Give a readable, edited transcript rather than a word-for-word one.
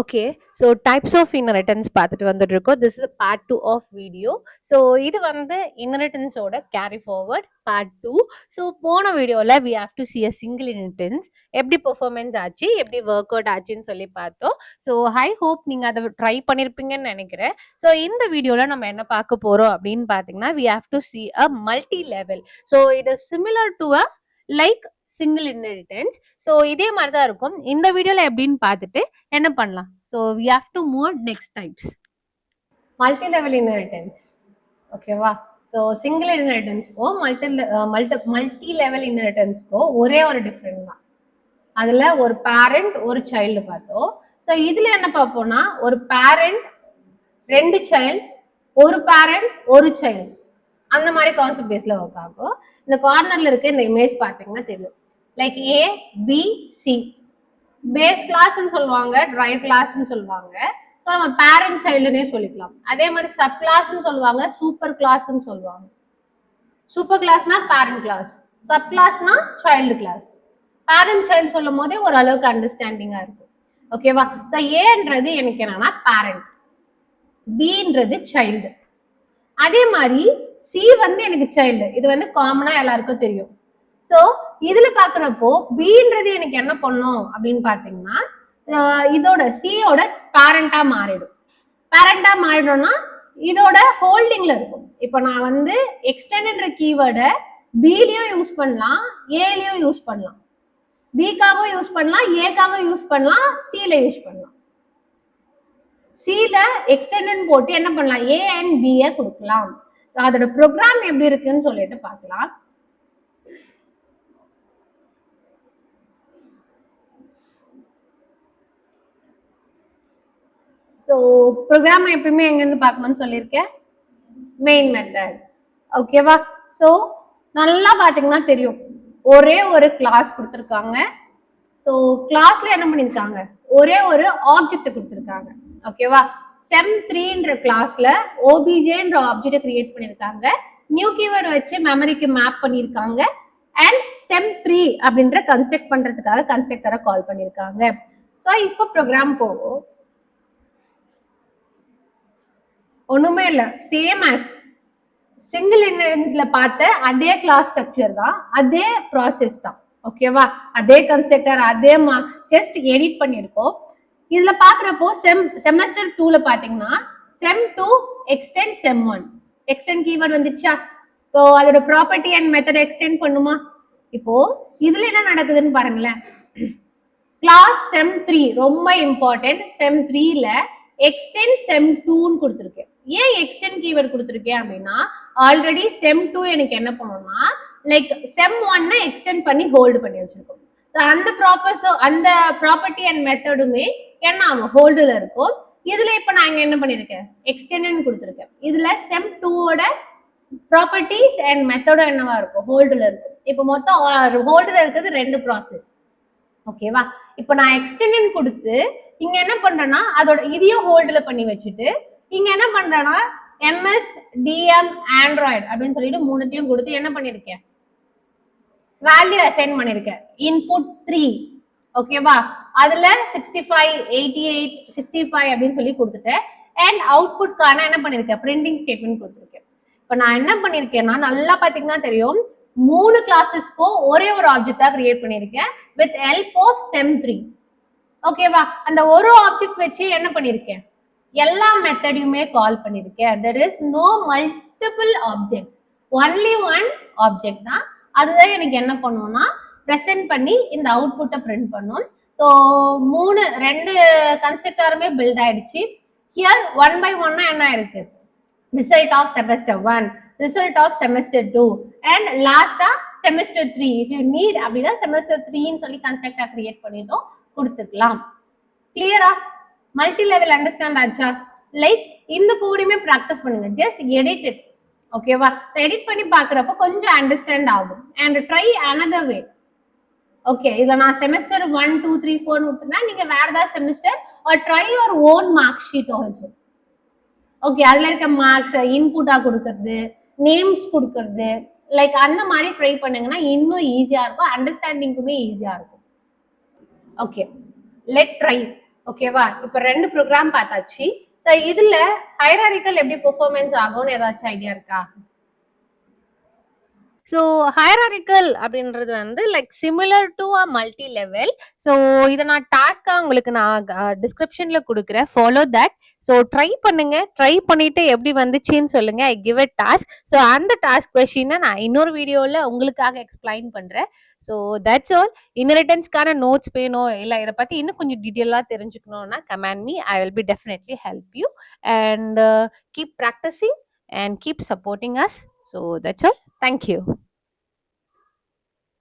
Okay. So types of inheritance பார்த்துட்டு வந்துட்டு இருக்கோம். This is part 2 of video. So இது வந்து இன்ஹெரிட்டன்ஸோட கேரி ஃபார்வர்ட் பார்ட் 2. ஸோ போன வீடியோல we have to see a single inheritance எப்படி பெர்ஃபார்மன்ஸ் ஆச்சு, எப்படி ஒர்க் அவுட் ஆச்சுன்னு சொல்லி பார்த்தோம். ஸோ ஐ ஹோப் நீங்க அதை ட்ரை பண்ணியிருப்பீங்கன்னு நினைக்கிறேன். ஸோ இந்த வீடியோல நம்ம என்ன பார்க்க போறோம் அப்படின்னு பார்த்தீங்கன்னா, we have to see a multi level. So it is similar to a like single inheritance. So இதே மாதிரி தான் இருக்கும். இந்த வீடியோல எப்படின்னு பார்த்துட்டு என்ன பண்ணலாம். So we have to move next types. Multi level inheritance. ஓகேவா? ஸோ சிங்கிள் இன்ஹெரிட்டன்ஸ்க்கோ மல்டி லெவல் இன்ஹெரிட்டன்ஸ்க்கோ ஒரே ஒரு டிஃப்ரெண்ட் தான். அதுல ஒரு பேரண்ட் ஒரு சைல்டு பார்த்தோம். ஸோ இதுல என்ன பார்ப்போம்னா, ஒரு பேரண்ட் ரெண்டு சைல்டு, ஒரு பேரண்ட் ஒரு சைல்டு, அந்த மாதிரி கான்செப்ட் பேஸ்ல ஒர்க் ஆகும். இந்த கார்னர்ல இருக்க இந்த இமேஜ் பார்த்தீங்கன்னா தெரியும். லைக் ஏ பி சி பேஸ் கிளாஸ்ன்னு சொல்லுவாங்க, டிரைவ் கிளாஸ்ன்னு சொல்லுவாங்க. ஸோ நம்ம பேரண்ட் சைல்டுனே சொல்லிக்கலாம். அதே மாதிரி சப் கிளாஸ்ன்னு சொல்லுவாங்க, சூப்பர் கிளாஸ்ன்னு சொல்லுவாங்க. சூப்பர் கிளாஸ்னா பேரண்ட் கிளாஸ், சப் கிளாஸ்னா சைல்டு கிளாஸ். பேரண்ட் சைல்டு சொல்லும் போதே ஒரு அளவுக்கு அண்டர்ஸ்டாண்டிங்கா இருக்கும். ஓகேவா? ஸோ ஏன்றது எனக்கு என்னன்னா பேரண்ட், பின்றது சைல்டு. அதே மாதிரி சி வந்து எனக்கு சைல்டு. இது வந்து காமனா எல்லாருக்கும் தெரியும். ஸோ இதுல பாக்குறப்போ பின்றது எனக்கு என்ன பண்ணும் அப்படின்னு பாத்தீங்கன்னா, இதோட சியோட பேரண்டா மாறிடும். பேரண்டா மாறிடும்னா இதோட ஹோல்டிங்ல இருக்கும். இப்போ நான் வந்து எக்ஸ்டெண்டன்ற கீவேர்டை பிலயும் யூஸ் பண்ணலாம், ஏலயும் யூஸ் பண்ணலாம், பிக்காகவும் யூஸ் பண்ணலாம், ஏக்காகவும் யூஸ் பண்ணலாம், சில யூஸ் பண்ணலாம். சில எக்ஸ்டெண்ட் போட்டு என்ன பண்ணலாம், ஏ அண்ட் பி கொடுக்கலாம். அதோட ப்ரோக்ராம் எப்படி இருக்குன்னு சொல்லிட்டு பார்க்கலாம். ஸோ ப்ரோக்ராம் எப்பயுமே எங்கேருந்து பார்க்கணும்னு சொல்லியிருக்கேன், மெயின் மெத்தட். ஓகேவா? ஸோ நல்லா பார்த்தீங்கன்னா தெரியும், ஒரே ஒரு கிளாஸ் கொடுத்துருக்காங்க. ஸோ கிளாஸ்ல என்ன பண்ணியிருக்காங்க, ஒரே ஒரு ஆப்ஜெக்ட் கொடுத்துருக்காங்க. ஓகேவா? sem3ன்ற கிளாஸ்ல objன்ற ஆப்ஜெக்ட் கிரியேட் பண்ணியிருக்காங்க. நியூ கீவேர்டு வச்சு மெமரிக்கு மேப் பண்ணியிருக்காங்க. அண்ட் sem3 அப்படின்ற கன்ஸ்ட்ரக்ட் பண்றதுக்காக கன்ஸ்ட்ரக்டரை கால் பண்ணியிருக்காங்க. ஸோ இப்போ ப்ரோக்ராம் போகும். ஒண்ணுமே இல்லை, சேம் ஆஸ் சிங்கிள் இன்ஹெரிட்டன்ஸ்ல பார்த்த அதே கிளாஸ் ஸ்ட்ரக்சர் தான், அதே ப்ராசஸ் தான். ஓகேவா? அதே கன்ஸ்ட்ரக்டர், அதே மார்க்ஸ், ஜஸ்ட் எடிட் பண்ணியிருக்கோம். இதுல பாக்குறப்போ செமஸ்டர் 2ல பாத்தீங்கன்னா sem2 extend sem1 extend keyword வந்துச்சா? இப்போ அதோட ப்ராப்பர்ட்டி அண்ட் மெத்தட் எக்ஸ்டெண்ட் பண்ணுமா? இப்போ இதுல என்ன நடக்குதுன்னு பாருங்களேன். கிளாஸ் sem3 ரொம்ப இம்பார்ட்டன்ட். sem3ல எக்ஸ்டெண்ட் sem2ன்னு கொடுத்துருக்கேன். ஏன் எக்ஸ்டெண்ட் கீவேர்ட் கொடுத்துருக்கேன் அப்படின்னா, ஆல்ரெடி sem2 எனக்கு என்ன பண்ணணும்னா லைக் sem1 எக்ஸ்டெண்ட் பண்ணி ஹோல்டு பண்ணி வச்சிருக்கோம். ஸோ அந்த ப்ராப்பர்ட்டி அண்ட் மெத்தடுமே என்ன ஆகும், ஹோல்டுல இருக்கும். இதுல இப்ப நான் இங்க என்ன பண்ணிருக்கேன், எக்ஸ்டெண்ட் கொடுத்துருக்கேன். இதுல sem2ஓட ப்ராப்பர்ட்டிஸ் அண்ட் மெத்தட என்னவா இருக்கும், ஹோல்டுல இருக்கும். இப்ப மொத்தம் ஹோல்டுல இருக்கிறது ரெண்டு ப்ராசஸ். ஓகேவா? இப்ப நான் எக்ஸ்டெண்ட் கொடுத்து இங்க என்ன பண்றேன்னா அதோட இதையும் ஹோல்டுல பண்ணி வச்சுட்டு இங்க என்ன பண்றேன்னா எம்எஸ் டிஎம் ஆண்ட்ராய்டு அப்படின்னு சொல்லிட்டு மூணுத்தையும் கொடுத்து என்ன பண்ணிருக்கேன், வேல்யூ அசைன் பண்ணிருக்கேன். இன்புட் 3. ஓகேவா? அதுல 65 88 65 அப்படின்னு சொல்லி கொடுத்துட்டேன். அண்ட் அவுட்புட்கான என்ன பண்ணிருக்கேன், பிரிண்டிங் ஸ்டேட்மெண்ட் கொடுத்துருக்கேன். இப்ப நான் என்ன பண்ணிருக்கேன்னா, நல்லா பாத்தீங்கன்னா தெரியும், மூணு கிளாஸஸ்க்கும் ஒரே ஒரு ஆப்ஜெக்டா கிரியேட் பண்ணிருக்கேன் வித் ஹெல்ப் ஆஃப் sem3. ஓகேவா? அந்த ஒரு ஆப்ஜெக்ட் வச்சு என்ன பண்ணிருக்கேன், எல்லா மெத்தடையுமே கால் பண்ணிருக்கேன். there is no multiple objects, only one object தான். அதுதான் எனக்கு என்ன பண்ணும்னா ப்ரெசென்ட் பண்ணி இந்த அவுட்புட்டை பிரிண்ட் பண்ணும். ஸோ ரெண்டு கன்ஸ்ட்ரக்டருமே பில்ட் ஆயிடுச்சு. ஹியர் 1 by 1 என்ன இருக்கு, result of semester 1, result of semester 2 and லாஸ்டா செமஸ்டர் 3. இஃப் யூ நீட் அப்படின்னா செமஸ்டர் 3ன்னு சொல்லி கன்ஸ்ட்ரக்டர் கிரியேட் பண்ணிட்டோம், கொடுத்துக்கலாம். கிளியரா? மல்டி லெவல் அண்டர்ஸ்டாண்ட் ஆச்சா? லைக் இந்த கோடையுமே ப்ராக்டிஸ் பண்ணுங்க, ஜஸ்ட் எடிட் இட். ஓகேவா? எடிட் பண்ணி பாக்குறப்ப கொஞ்சம் அண்டர்ஸ்டாண்ட் ஆகும். And try another way. Okay, இதுல நான் செமஸ்டர் 1 2 3 4 கொடுத்தேன்னா நீங்க வேற ஏதாவது semester or try your own mark sheet also. Okay, அதுல இருக்க மார்க்ஸ் இன்புட்டா கொடுக்கறது, நேம்ஸ் கொடுக்கறது, லைக் அந்த மாதிரி ட்ரை பண்ணுங்கன்னா இன்னும் ஈஸியா இருக்கும், அண்டர்ஸ்டாண்டிங்குமே ஈஸியா இருக்கும். Okay, let try. ஓகேவா? இப்ப 2 ப்ரோக்ராம் பார்த்தாச்சு. சோ இதுல ஹைரார்கிக்கல் எப்படி பெர்ஃபார்மன்ஸ் ஆகும்னு ஏதாச்சும் ஐடியா இருக்கா? ஸோ ஹைராரிக்கல் அப்படின்றது வந்து like similar to a multi level. So இதை நான் டாஸ்கா உங்களுக்கு நான் டிஸ்கிரிப்ஷன்ல கொடுக்குறேன். Follow that. ஸோ ட்ரை பண்ணுங்க. ட்ரை பண்ணிட்டு எப்படி வந்துச்சுன்னு சொல்லுங்க. I give a task. So அந்த டாஸ்க் கொஸ்டினை நான் இன்னொரு வீடியோவில் உங்களுக்காக எக்ஸ்பிளைன் பண்றேன். So that's all. இன்ஹெரிட்டன்ஸ்க்கான நோட்ஸ் வேணும் இல்லை இதை பத்தி இன்னும் கொஞ்சம் டீட்டெயிலாக தெரிஞ்சுக்கணும்னா comment me. I will be definitely help you. And keep practising and keep supporting us. So that's all. Thank you.